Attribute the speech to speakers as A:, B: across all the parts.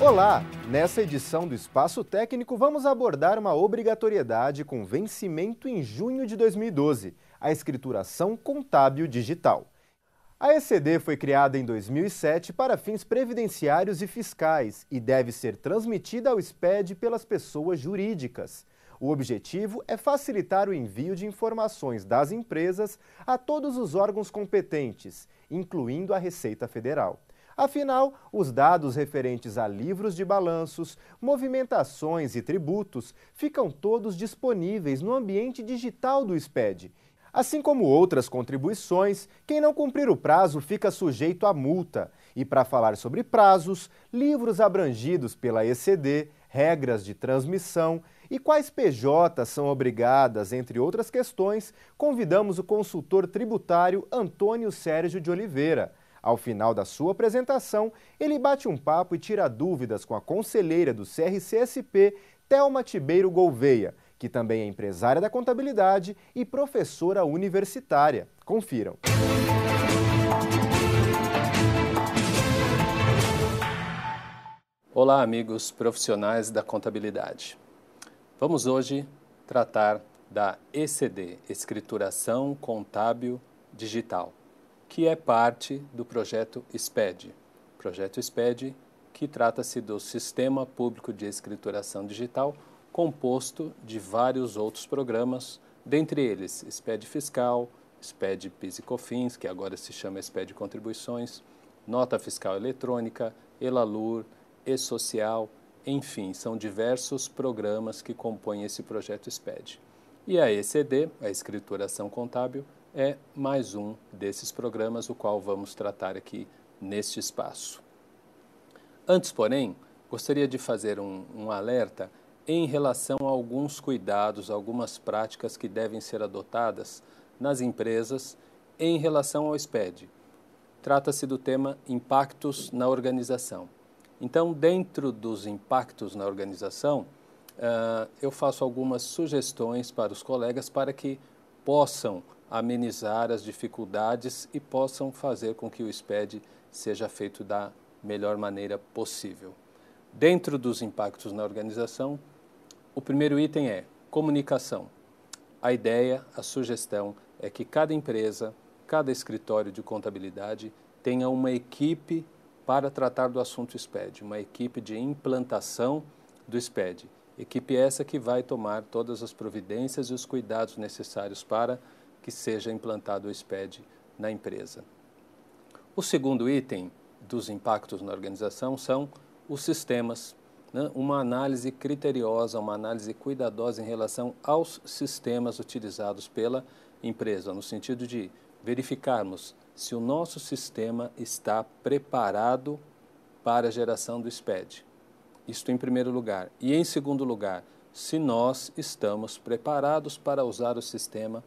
A: Olá! Nessa edição do Espaço Técnico vamos abordar uma obrigatoriedade com vencimento em junho de 2012, a escrituração contábil digital. A ECD foi criada em 2007 para fins previdenciários e fiscais e deve ser transmitida ao SPED pelas pessoas jurídicas. O objetivo é facilitar o envio de informações das empresas a todos os órgãos competentes, incluindo a Receita Federal. Afinal, os dados referentes a livros de balanços, movimentações e tributos ficam todos disponíveis no ambiente digital do SPED. Assim como outras contribuições, quem não cumprir o prazo fica sujeito a multa. E para falar sobre prazos, livros abrangidos pela ECD, regras de transmissão e quais PJs são obrigadas, entre outras questões, convidamos o consultor tributário Antônio Sérgio de Oliveira. Ao final da sua apresentação, ele bate um papo e tira dúvidas com a conselheira do CRC-SP, Thelma Tibeiro Gouveia, que também é empresária da contabilidade e professora universitária. Confiram.
B: Olá, amigos profissionais da contabilidade. Vamos hoje tratar da ECD, Escrituração Contábil Digital, que é parte do projeto SPED. Projeto SPED, que trata-se do Sistema Público de Escrituração Digital, composto de vários outros programas, dentre eles SPED Fiscal, SPED PIS e COFINS, que agora se chama SPED Contribuições, Nota Fiscal Eletrônica, Elalur, E-Social, enfim, são diversos programas que compõem esse projeto SPED. E a ECD, a Escrituração Contábil, é mais um desses programas, o qual vamos tratar aqui neste espaço. Antes, porém, gostaria de fazer um alerta em relação a alguns cuidados, algumas práticas que devem ser adotadas nas empresas em relação ao SPED. Trata-se do tema impactos na organização. Então, dentro dos impactos na organização, eu faço algumas sugestões para os colegas para que possam amenizar as dificuldades e possam fazer com que o SPED seja feito da melhor maneira possível. Dentro dos impactos na organização, o primeiro item é comunicação. A ideia, a sugestão é que cada empresa, cada escritório de contabilidade tenha uma equipe para tratar do assunto SPED, uma equipe de implantação do SPED. Equipe essa que vai tomar todas as providências e os cuidados necessários para que seja implantado o SPED na empresa. O segundo item dos impactos na organização são os sistemas, né? Uma análise criteriosa, uma análise cuidadosa em relação aos sistemas utilizados pela empresa, no sentido de verificarmos se o nosso sistema está preparado para a geração do SPED. Isto em primeiro lugar. E em segundo lugar, se nós estamos preparados para usar o sistema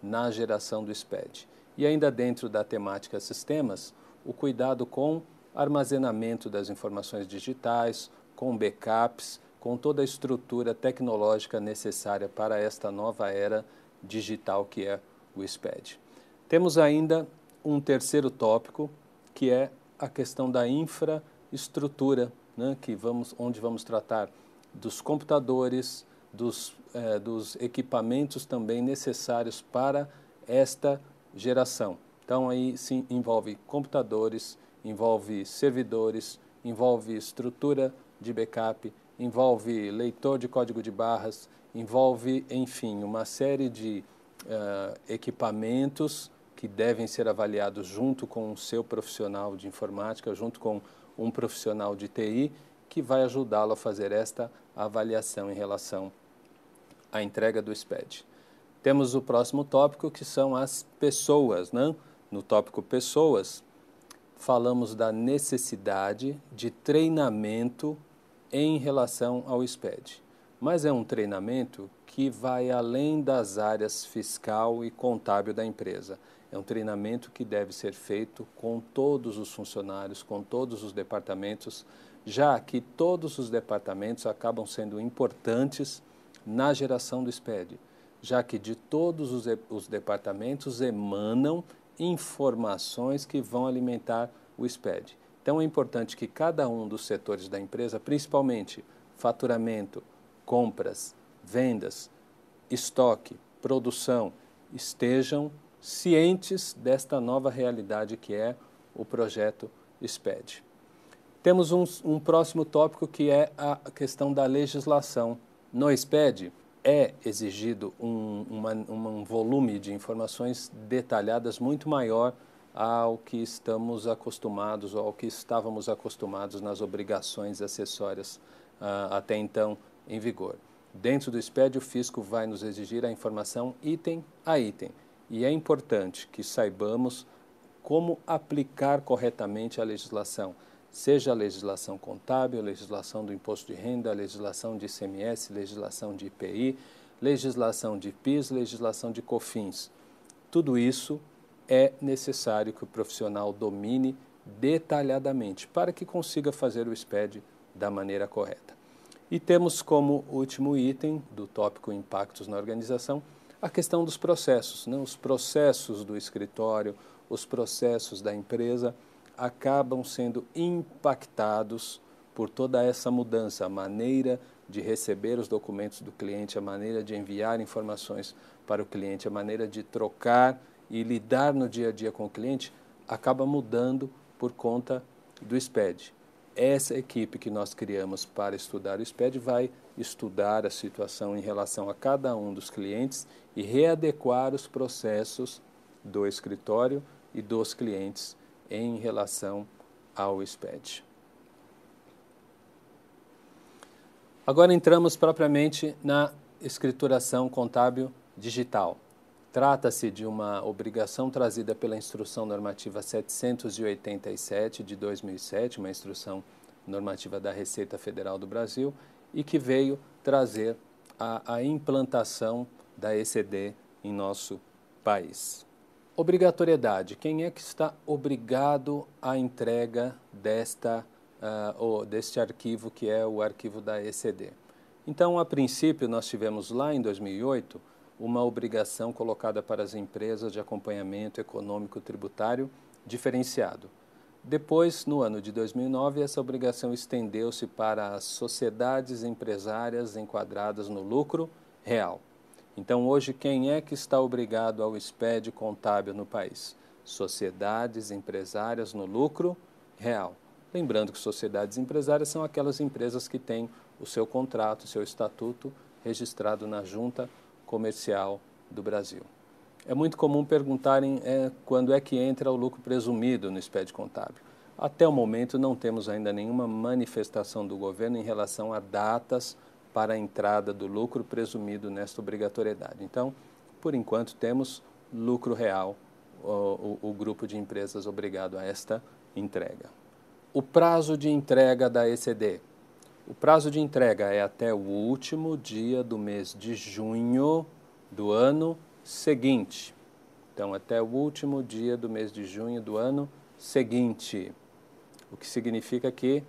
B: na geração do SPED. E ainda dentro da temática sistemas, o cuidado com armazenamento das informações digitais, com backups, com toda a estrutura tecnológica necessária para esta nova era digital que é o SPED. Temos ainda um terceiro tópico, que é a questão da infraestrutura, né, onde vamos tratar dos computadores, dos equipamentos também necessários para esta geração. Então, aí sim envolve computadores, envolve servidores, envolve estrutura de backup, envolve leitor de código de barras, envolve, enfim, uma série de equipamentos que devem ser avaliados junto com o seu profissional de informática, junto com um profissional de TI, que vai ajudá-lo a fazer esta avaliação em relação à entrega do SPED. Temos o próximo tópico, que são as pessoas, né? No tópico pessoas, falamos da necessidade de treinamento em relação ao SPED. Mas é um treinamento que vai além das áreas fiscal e contábil da empresa. É um treinamento que deve ser feito com todos os funcionários, com todos os departamentos, já que todos os departamentos acabam sendo importantes na geração do SPED, já que de todos os departamentos emanam informações que vão alimentar o SPED. Então é importante que cada um dos setores da empresa, principalmente faturamento, compras, vendas, estoque, produção, estejam cientes desta nova realidade que é o projeto SPED. Temos um próximo tópico que é a questão da legislação. No SPED é exigido um volume de informações detalhadas muito maior ao que estamos acostumados ou ao que estávamos acostumados nas obrigações acessórias até então em vigor. Dentro do SPED, o fisco vai nos exigir a informação item a item. E é importante que saibamos como aplicar corretamente a legislação, seja a legislação contábil, a legislação do imposto de renda, a legislação de ICMS, legislação de IPI, legislação de PIS, legislação de COFINS. Tudo isso é necessário que o profissional domine detalhadamente para que consiga fazer o SPED da maneira correta. E temos como último item do tópico impactos na organização a questão dos processos, né? Os processos do escritório, os processos da empresa acabam sendo impactados por toda essa mudança, a maneira de receber os documentos do cliente, a maneira de enviar informações para o cliente, a maneira de trocar e lidar no dia a dia com o cliente acaba mudando por conta do SPED. Essa equipe que nós criamos para estudar o SPED vai estudar a situação em relação a cada um dos clientes e readequar os processos do escritório e dos clientes em relação ao SPED. Agora entramos propriamente na escrituração contábil digital. Trata-se de uma obrigação trazida pela Instrução Normativa 787 de 2007, uma instrução normativa da Receita Federal do Brasil, e que veio trazer a implantação da ECD em nosso país. Obrigatoriedade. Quem é que está obrigado à entrega deste arquivo, que é o arquivo da ECD? Então, a princípio, nós tivemos lá em 2008 uma obrigação colocada para as empresas de acompanhamento econômico tributário diferenciado. Depois, no ano de 2009, essa obrigação estendeu-se para as sociedades empresárias enquadradas no lucro real. Então, hoje, quem é que está obrigado ao SPED contábil no país? Sociedades empresárias no lucro real. Lembrando que sociedades empresárias são aquelas empresas que têm o seu contrato, o seu estatuto registrado na Junta Comercial do Brasil. É muito comum perguntarem quando é que entra o lucro presumido no SPED contábil. Até o momento não temos ainda nenhuma manifestação do governo em relação a datas para a entrada do lucro presumido nesta obrigatoriedade. Então, por enquanto, temos lucro real, o grupo de empresas obrigado a esta entrega. O prazo de entrega da ECD. O prazo de entrega é até o último dia do mês de junho do ano seguinte. Então, até o último dia do mês de junho do ano seguinte. O que significa que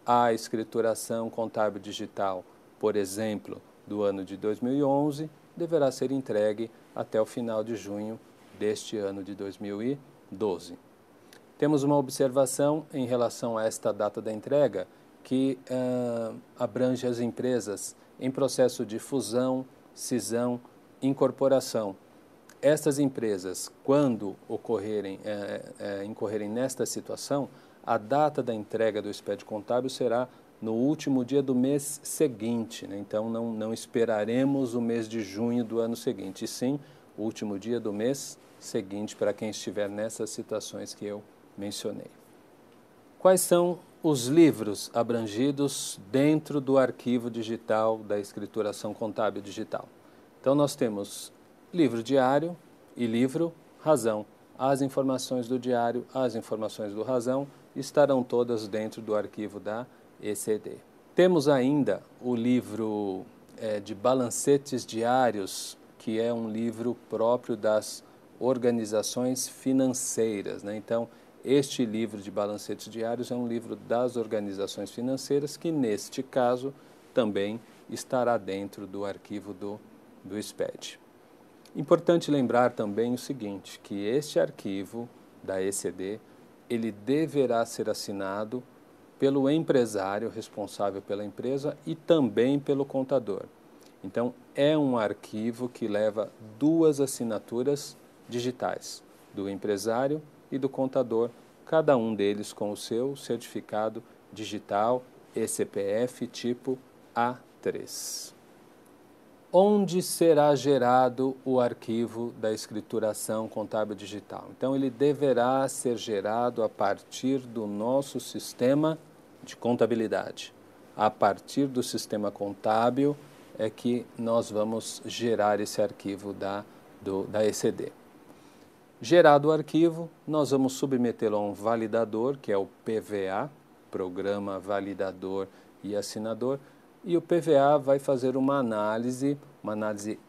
B: a escrituração contábil digital, por exemplo, do ano de 2011, deverá ser entregue até o final de junho deste ano de 2012. Temos uma observação em relação a esta data da entrega, que abrange as empresas em processo de fusão, cisão, incorporação. Estas empresas, quando incorrerem nesta situação, a data da entrega do SPED contábil será no último dia do mês seguinte, né? Então, não esperaremos o mês de junho do ano seguinte, e sim o último dia do mês seguinte para quem estiver nessas situações que eu mencionei. Quais são os livros abrangidos dentro do arquivo digital da escrituração contábil digital? Então, nós temos livro diário e livro razão. As informações do diário, as informações do razão estarão todas dentro do arquivo da ECD. Temos ainda o livro de balancetes diários, que é um livro próprio das organizações financeiras, né? Então, este livro de balancetes diários é um livro das organizações financeiras que, neste caso, também estará dentro do arquivo do SPED. Importante lembrar também o seguinte, que este arquivo da ECD, ele deverá ser assinado pelo empresário responsável pela empresa e também pelo contador. Então, é um arquivo que leva 2 assinaturas digitais, do empresário e do contador, cada um deles com o seu certificado digital e CPF tipo A3. Onde será gerado o arquivo da escrituração contábil digital? Então, ele deverá ser gerado a partir do nosso sistema de contabilidade. A partir do sistema contábil é que nós vamos gerar esse arquivo da ECD. Gerado o arquivo, nós vamos submetê-lo a um validador, que é o PVA, Programa Validador e Assinador, e o PVA vai fazer uma análise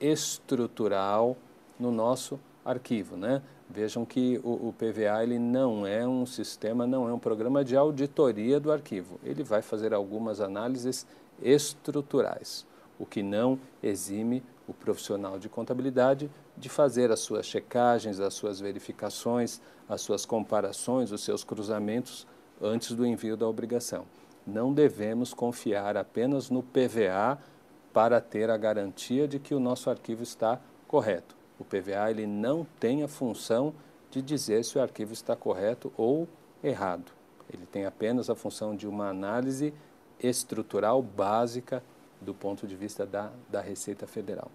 B: estrutural no nosso arquivo, né? Vejam que o PVA ele não é um sistema, não é um programa de auditoria do arquivo. Ele vai fazer algumas análises estruturais, o que não exime o profissional de contabilidade de fazer as suas checagens, as suas verificações, as suas comparações, os seus cruzamentos antes do envio da obrigação. Não devemos confiar apenas no PVA para ter a garantia de que o nosso arquivo está correto. O PVA ele não tem a função de dizer se o arquivo está correto ou errado. Ele tem apenas a função de uma análise estrutural básica do ponto de vista da Receita Federal.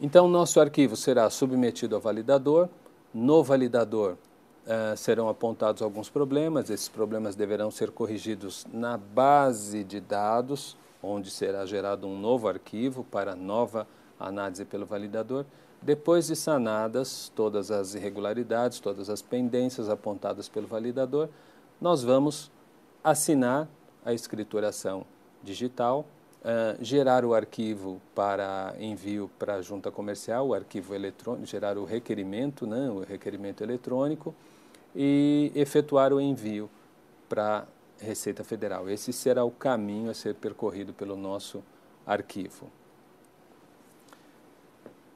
B: Então, nosso arquivo será submetido ao validador. No validador serão apontados alguns problemas. Esses problemas deverão ser corrigidos na base de dados, onde será gerado um novo arquivo para nova análise pelo validador. Depois de sanadas todas as irregularidades, todas as pendências apontadas pelo validador, nós vamos assinar a escrituração digital, gerar o arquivo para envio para a junta comercial, o arquivo eletrônico, gerar o requerimento, né, o requerimento eletrônico e efetuar o envio para a Receita Federal. Esse será o caminho a ser percorrido pelo nosso arquivo.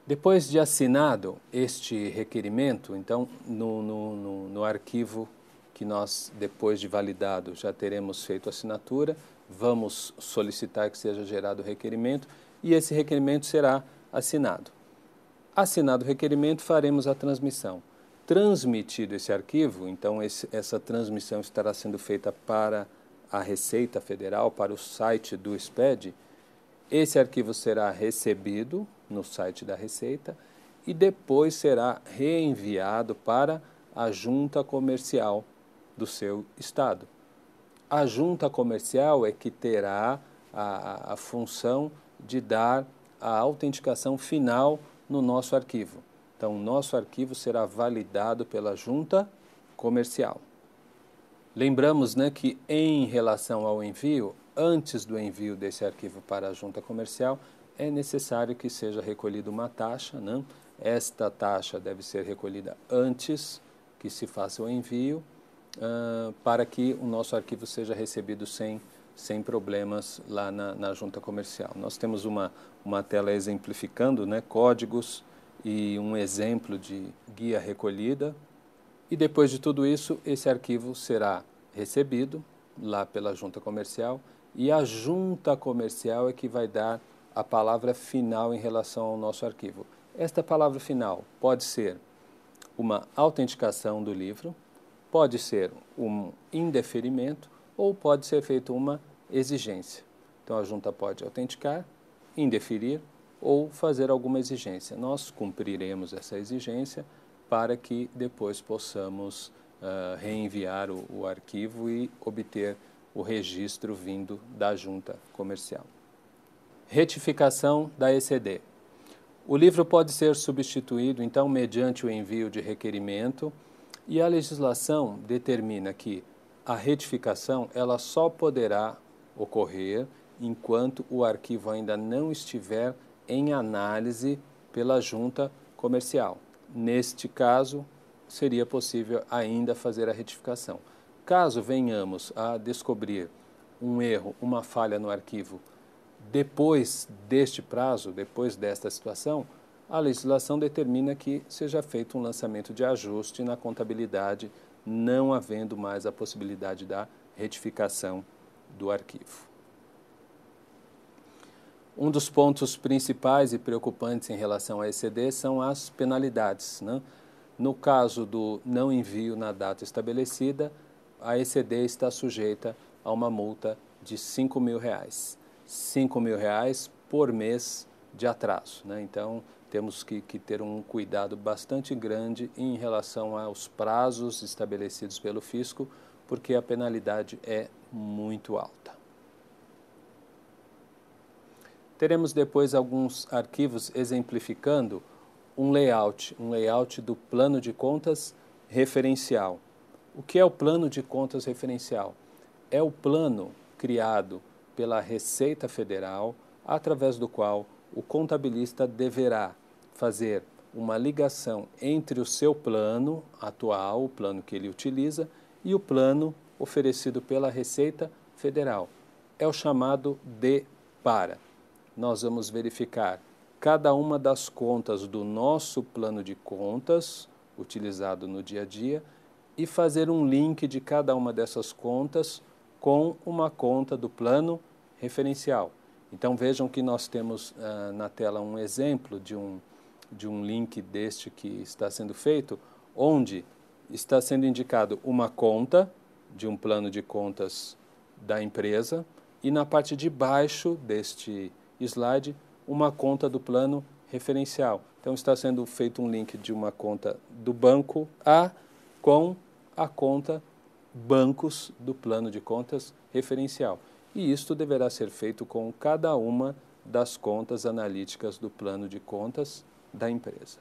B: Depois de assinado este requerimento, então, no arquivo que nós, depois de validado, já teremos feito a assinatura, vamos solicitar que seja gerado o requerimento e esse requerimento será assinado. Assinado o requerimento, faremos a transmissão. Transmitido esse arquivo, então essa transmissão estará sendo feita para a Receita Federal, para o site do SPED. Esse arquivo será recebido no site da Receita e depois será reenviado para a junta comercial do seu estado. A junta comercial é que terá a função de dar a autenticação final no nosso arquivo. Então, o nosso arquivo será validado pela junta comercial. Lembramos, né, que em relação ao envio, antes do envio desse arquivo para a junta comercial, é necessário que seja recolhida uma taxa, né? Esta taxa deve ser recolhida antes que se faça o envio, para que o nosso arquivo seja recebido sem problemas lá na junta comercial. Nós temos uma tela exemplificando, né, códigos e um exemplo de guia recolhida. E depois de tudo isso, esse arquivo será recebido lá pela junta comercial e a junta comercial é que vai dar a palavra final em relação ao nosso arquivo. Esta palavra final pode ser uma autenticação do livro, pode ser um indeferimento ou pode ser feita uma exigência. Então, a junta pode autenticar, indeferir ou fazer alguma exigência. Nós cumpriremos essa exigência para que depois possamos reenviar o arquivo e obter o registro vindo da junta comercial. Retificação da ECD. O livro pode ser substituído, então, mediante o envio de requerimento e a legislação determina que a retificação ela só poderá ocorrer enquanto o arquivo ainda não estiver em análise pela junta comercial. Neste caso, seria possível ainda fazer a retificação. Caso venhamos a descobrir um erro, uma falha no arquivo, depois deste prazo, depois desta situação, a legislação determina que seja feito um lançamento de ajuste na contabilidade não havendo mais a possibilidade da retificação do arquivo. Um dos pontos principais e preocupantes em relação à ECD são as penalidades, né? No caso do não envio na data estabelecida, a ECD está sujeita a uma multa de R$5.000. R$5.000 por mês de atraso, né? Então, temos que ter um cuidado bastante grande em relação aos prazos estabelecidos pelo fisco, porque a penalidade é muito alta. Teremos depois alguns arquivos exemplificando um layout do plano de contas referencial. O que é o plano de contas referencial? É o plano criado pela Receita Federal, através do qual o contabilista deverá fazer uma ligação entre o seu plano atual, o plano que ele utiliza, e o plano oferecido pela Receita Federal. É o chamado DPARA. Nós vamos verificar cada uma das contas do nosso plano de contas, utilizado no dia a dia, e fazer um link de cada uma dessas contas com uma conta do plano referencial. Então vejam que nós temos na tela um exemplo de um link deste que está sendo feito, onde está sendo indicado uma conta de um plano de contas da empresa e na parte de baixo deste slide uma conta do plano referencial. Então está sendo feito um link de uma conta do banco A com a conta bancos do plano de contas referencial. E isto deverá ser feito com cada uma das contas analíticas do plano de contas da empresa.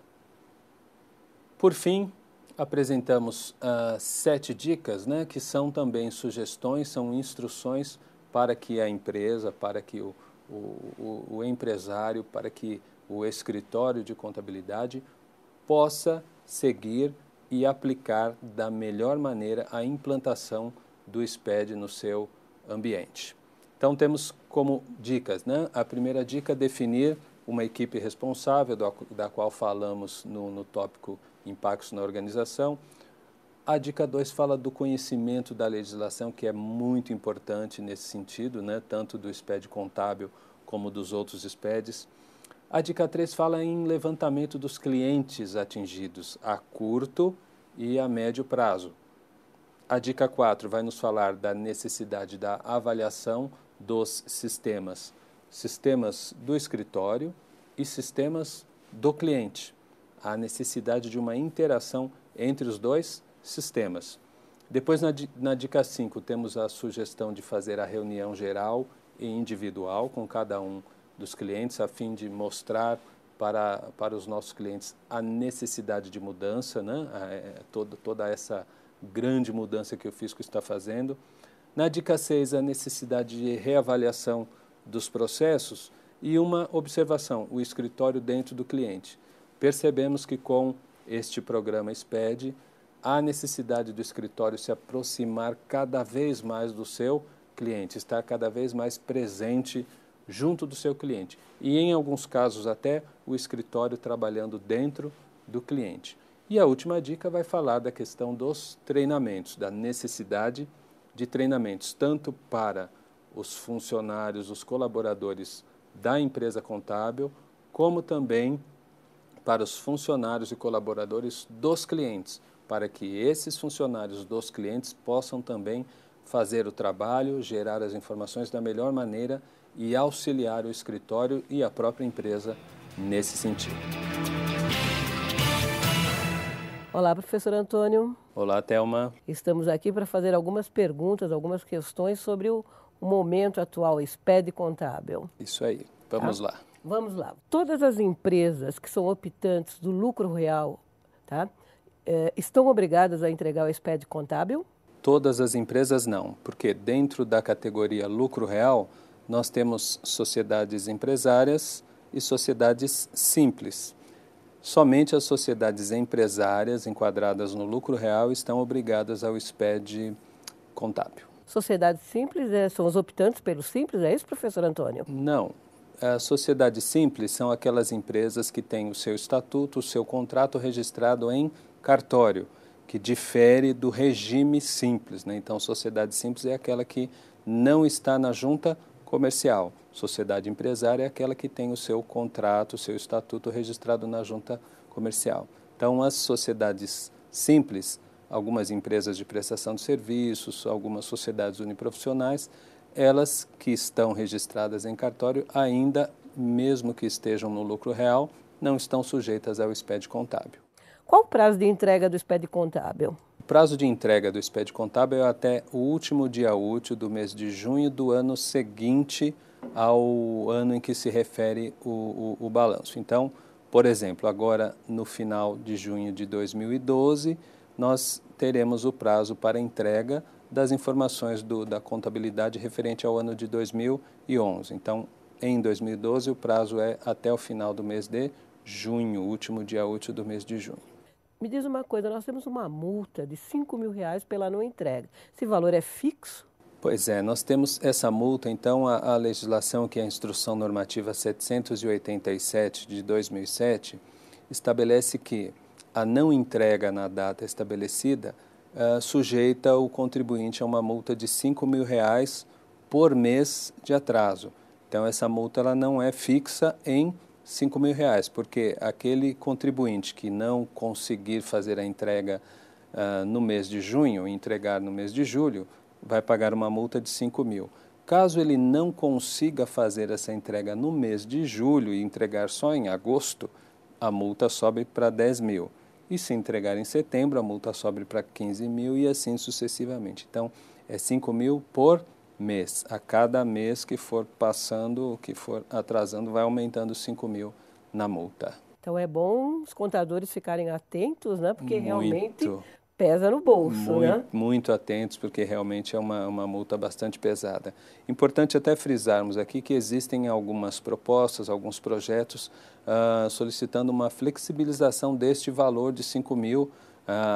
B: Por fim, apresentamos 7 dicas, né, que são também sugestões, são instruções para que a empresa, para que o empresário, para que o escritório de contabilidade possa seguir e aplicar da melhor maneira a implantação do SPED no seu ambiente. Então temos como dicas, né? A primeira dica é definir uma equipe responsável, da qual falamos no tópico impactos na organização. A dica 2 fala do conhecimento da legislação, que é muito importante nesse sentido, né? Tanto do SPED contábil como dos outros SPEDs. A dica 3 fala em levantamento dos clientes atingidos a curto e a médio prazo. A dica 4 vai nos falar da necessidade da avaliação dos sistemas do escritório e sistemas do cliente. A necessidade de uma interação entre os dois sistemas. Depois, na dica 5, temos a sugestão de fazer a reunião geral e individual com cada um dos clientes, a fim de mostrar para os nossos clientes a necessidade de mudança, né? Toda essa grande mudança que o fisco está fazendo. Na dica 6, a necessidade de reavaliação dos processos e uma observação, o escritório dentro do cliente. Percebemos que com este programa SPED, há necessidade do escritório se aproximar cada vez mais do seu cliente, estar cada vez mais presente junto do seu cliente. E em alguns casos até o escritório trabalhando dentro do cliente. E a última dica vai falar da questão dos treinamentos, da necessidade de treinamentos, tanto para os funcionários, os colaboradores da empresa contábil, como também para os funcionários e colaboradores dos clientes, para que esses funcionários dos clientes possam também fazer o trabalho, gerar as informações da melhor maneira e auxiliar o escritório e a própria empresa nesse sentido.
C: Olá, professor Antônio.
B: Olá, Thelma.
C: Estamos aqui para fazer algumas perguntas, algumas questões sobre o momento atual, SPED contábil.
B: Isso aí, vamos lá.
C: Vamos lá. Todas as empresas que são optantes do lucro real, tá, estão obrigadas a entregar o SPED contábil?
B: Todas as empresas não, porque dentro da categoria lucro real, nós temos sociedades empresárias e sociedades simples. Somente as sociedades empresárias enquadradas no lucro real estão obrigadas ao SPED contábil.
C: Sociedades simples são os optantes pelo simples, é isso, professor Antônio?
B: Não. As sociedades simples são aquelas empresas que têm o seu estatuto, o seu contrato registrado em cartório que difere do regime simples, né? Então, sociedade simples é aquela que não está na junta comercial. Sociedade empresária é aquela que tem o seu contrato, o seu estatuto registrado na junta comercial. Então, as sociedades simples, algumas empresas de prestação de serviços, algumas sociedades uniprofissionais, elas que estão registradas em cartório ainda, mesmo que estejam no lucro real, não estão sujeitas ao SPED contábil.
C: Qual o prazo de entrega do SPED contábil?
B: O prazo de entrega do SPED contábil é até o último dia útil do mês de junho do ano seguinte ao ano em que se refere o balanço. Então, por exemplo, agora no final de junho de 2012, nós teremos o prazo para entrega das informações da contabilidade referente ao ano de 2011. Então, em 2012, o prazo é até o final do mês de junho, último dia útil do mês de junho.
C: Me diz uma coisa, nós temos uma multa de R$ 5.000 pela não entrega. Esse valor é fixo?
B: Pois é, nós temos essa multa, então a legislação, que é a Instrução Normativa 787 de 2007, estabelece que a não entrega na data estabelecida sujeita o contribuinte a uma multa de R$ 5.000 por mês de atraso. Então, essa multa ela não é fixa em R$ 5.000, porque aquele contribuinte que não conseguir fazer a entrega no mês de junho, entregar no mês de julho, vai pagar uma multa de R$ 5.000. Caso ele não consiga fazer essa entrega no mês de julho e entregar só em agosto, a multa sobe para R$ 10.000. E se entregar em setembro, a multa sobe para R$ 15.000 e assim sucessivamente. Então, é R$ 5.000 por mês. A cada mês que for passando, que for atrasando, vai aumentando R$ 5.000 na multa.
C: Então é bom os contadores ficarem atentos, né? Porque realmente
B: Muito.
C: pesa no bolso, né?
B: Muito atentos, porque realmente é uma multa bastante pesada. Importante até frisarmos aqui que existem algumas propostas, alguns projetos solicitando uma flexibilização deste valor de R$ 5.000,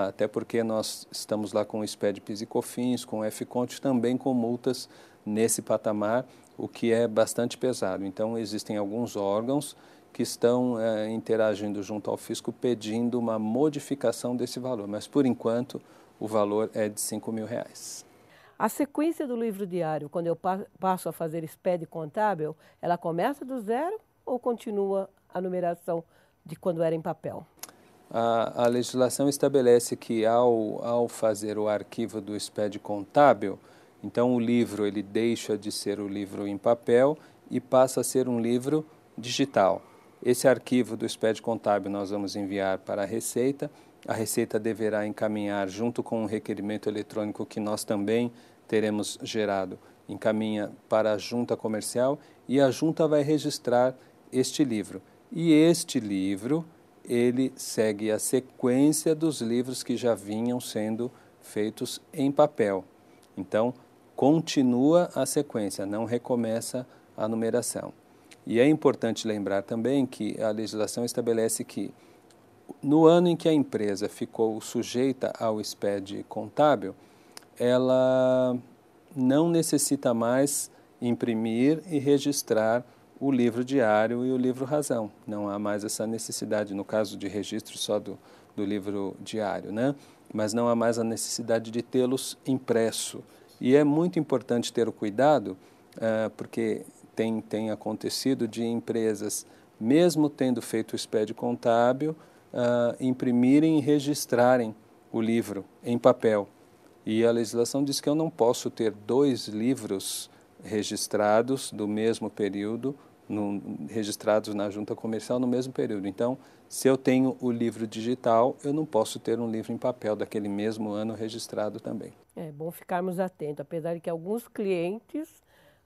B: até porque nós estamos lá com o SPED, PIS e COFINS, com o FCONT, também com multas nesse patamar, o que é bastante pesado. Então, existem alguns órgãos que estão interagindo junto ao fisco pedindo uma modificação desse valor, mas por enquanto o valor é de R$ 5.000.
C: A sequência do livro diário, quando eu passo a fazer SPED contábil, ela começa do zero ou continua a numeração de quando era em papel?
B: A legislação estabelece que ao fazer o arquivo do SPED contábil, então o livro ele deixa de ser o livro em papel e passa a ser um livro digital. Esse arquivo do SPED contábil nós vamos enviar para a Receita deverá encaminhar junto com um requerimento eletrônico que nós também teremos gerado, encaminha para a junta comercial e a junta vai registrar este livro. E este livro, ele segue a sequência dos livros que já vinham sendo feitos em papel. Então, continua a sequência, não recomeça a numeração. E é importante lembrar também que a legislação estabelece que no ano em que a empresa ficou sujeita ao SPED contábil, ela não necessita mais imprimir e registrar o livro diário e o livro razão. Não há mais essa necessidade, no caso de registro só do livro diário, né? Mas não há mais a necessidade de tê-los impresso. E é muito importante ter o cuidado, porque tem acontecido de empresas, mesmo tendo feito o SPED contábil, imprimirem e registrarem o livro em papel. E a legislação diz que eu não posso ter 2 livros registrados do mesmo período, registrados na junta comercial no mesmo período. Então, se eu tenho o livro digital, eu não posso ter um livro em papel daquele mesmo ano registrado também.
C: É bom ficarmos atentos, apesar de que alguns clientes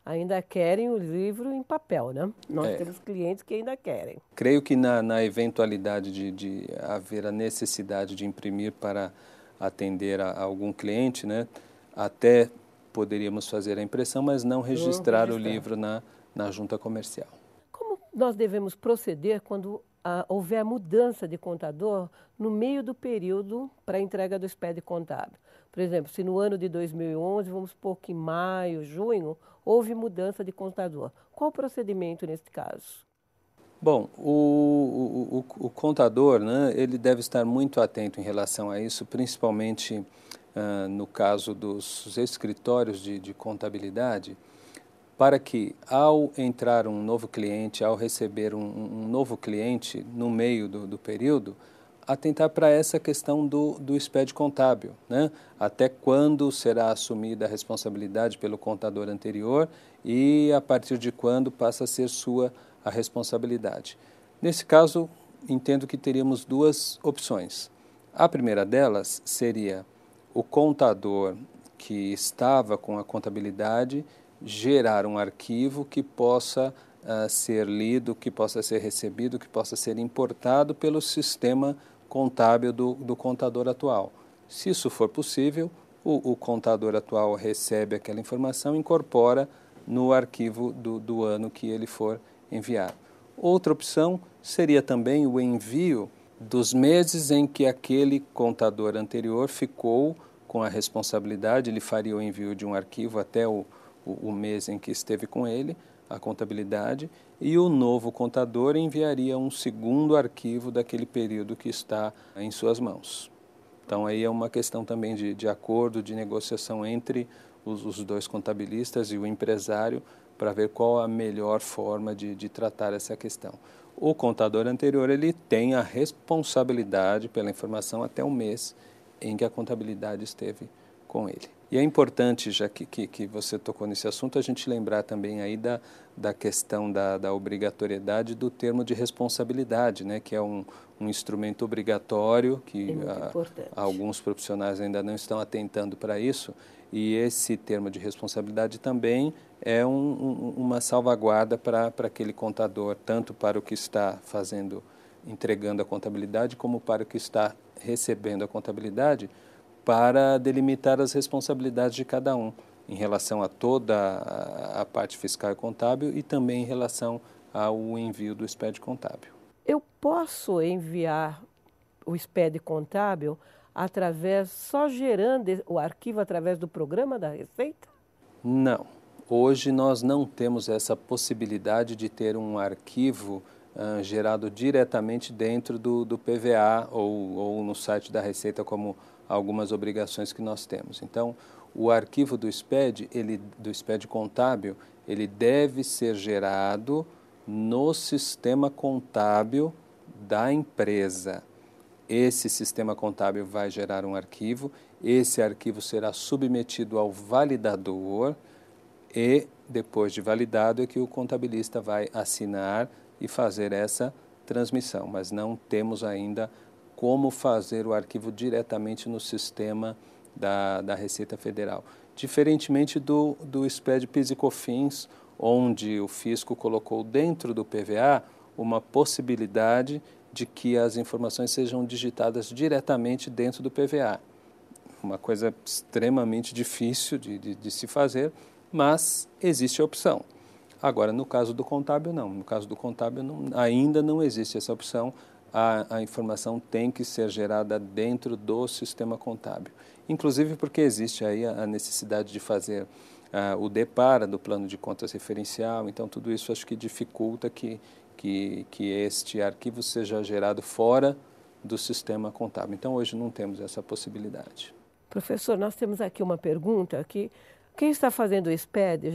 C: ainda querem o livro em papel, né? Nós temos clientes que ainda querem.
B: Creio que na eventualidade de haver a necessidade de imprimir para atender a algum cliente, né? Até poderíamos fazer a impressão, mas não registrar o livro na junta comercial.
C: Como nós devemos proceder quando houver mudança de contador no meio do período para a entrega do SPED contábil? Por exemplo, se no ano de 2011, vamos supor que em maio, junho, houve mudança de contador. Qual o procedimento nesse caso?
B: Bom, o contador, né, ele deve estar muito atento em relação a isso, principalmente no caso dos escritórios de contabilidade, para que ao entrar um novo cliente, ao receber um novo cliente no meio do período, atentar para essa questão do SPED contábil, né? Até quando será assumida a responsabilidade pelo contador anterior e a partir de quando passa a ser sua a responsabilidade. Nesse caso, entendo que teríamos duas opções. A primeira delas seria o contador que estava com a contabilidade gerar um arquivo que possa ser lido, que possa ser recebido, que possa ser importado pelo sistema contábil do contador atual. Se isso for possível, o contador atual recebe aquela informação e incorpora no arquivo do ano que ele for enviar. Outra opção seria também o envio dos meses em que aquele contador anterior ficou com a responsabilidade, ele faria o envio de um arquivo até o mês em que esteve com ele, a contabilidade, e o novo contador enviaria um segundo arquivo daquele período que está em suas mãos. Então aí é uma questão também de acordo, de negociação entre os dois contabilistas e o empresário para ver qual a melhor forma de tratar essa questão. O contador anterior ele tem a responsabilidade pela informação até o mês em que a contabilidade esteve com ele. E é importante, já que você tocou nesse assunto, a gente lembrar também aí da questão da obrigatoriedade do termo de responsabilidade, né, que é um instrumento obrigatório que alguns profissionais ainda não estão atentando para isso, e esse termo de responsabilidade também é uma salvaguarda para aquele contador, tanto para o que está entregando a contabilidade, como para o que está recebendo a contabilidade, para delimitar as responsabilidades de cada um em relação a toda a parte fiscal e contábil e também em relação ao envio do SPED contábil.
C: Eu posso enviar o SPED contábil só gerando o arquivo através do programa da Receita?
B: Não. Hoje nós não temos essa possibilidade de ter um arquivo gerado diretamente dentro do PVA ou no site da Receita, como algumas obrigações que nós temos. Então, o arquivo do SPED contábil, ele deve ser gerado no sistema contábil da empresa. Esse sistema contábil vai gerar um arquivo, esse arquivo será submetido ao validador e, depois de validado, é que o contabilista vai assinar e fazer essa transmissão, mas não temos ainda como fazer o arquivo diretamente no sistema da Receita Federal. Diferentemente do SPED PIS e COFINS, onde o fisco colocou dentro do PVA uma possibilidade de que as informações sejam digitadas diretamente dentro do PVA. Uma coisa extremamente difícil de se fazer, mas existe a opção. Agora, no caso do contábil, não. No caso do contábil, ainda não existe essa opção. A informação tem que ser gerada dentro do sistema contábil. Inclusive porque existe aí a necessidade de fazer o DEPARA, do plano de contas referencial. Então, tudo isso acho que dificulta que este arquivo seja gerado fora do sistema contábil. Então, hoje não temos essa possibilidade.
C: Professor, nós temos aqui uma pergunta que quem está fazendo o SPED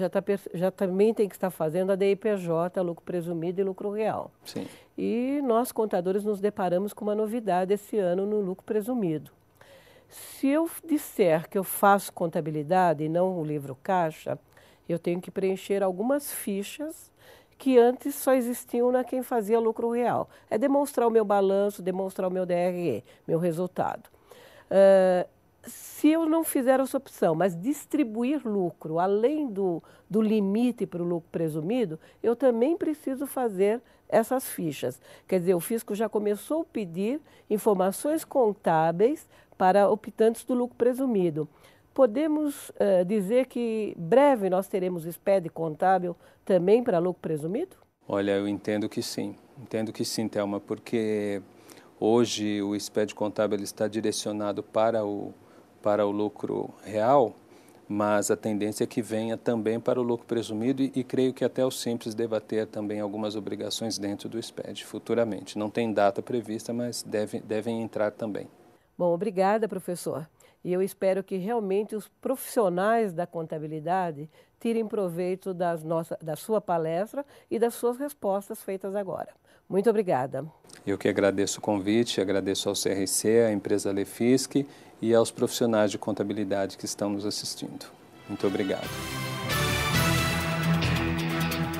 C: já também tem que estar fazendo a DIPJ, lucro presumido e lucro real.
B: Sim.
C: E nós, contadores, nos deparamos com uma novidade esse ano no lucro presumido. Se eu disser que eu faço contabilidade e não o livro caixa, eu tenho que preencher algumas fichas que antes só existiam na quem fazia lucro real. É demonstrar o meu balanço, demonstrar o meu DRE, meu resultado. Se eu não fizer essa opção, mas distribuir lucro além do limite para o lucro presumido, eu também preciso fazer essas fichas. Quer dizer, o fisco já começou a pedir informações contábeis para optantes do lucro presumido. Podemos dizer que breve nós teremos SPED contábil também para lucro presumido?
B: Olha, eu entendo que sim, Thelma, porque hoje o SPED contábil está direcionado para o lucro real, mas a tendência é que venha também para o lucro presumido e creio que até o Simples deva ter também algumas obrigações dentro do SPED futuramente. Não tem data prevista, mas devem entrar também.
C: Bom, obrigada, professor. E eu espero que realmente os profissionais da contabilidade tirem proveito da sua palestra e das suas respostas feitas agora. Muito obrigada.
B: Eu que agradeço o convite, agradeço ao CRC, à empresa Lefisc e aos profissionais de contabilidade que estão nos assistindo. Muito obrigado.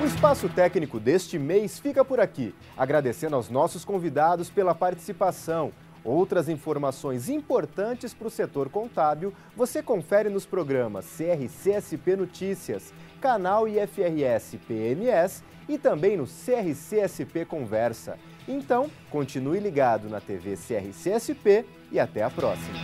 A: O Espaço Técnico deste mês fica por aqui, agradecendo aos nossos convidados pela participação. Outras informações importantes para o setor contábil você confere nos programas CRC-SP Notícias, Canal IFRS PMS e também no CRC-SP Conversa. Então, continue ligado na TV CRC-SP e até a próxima.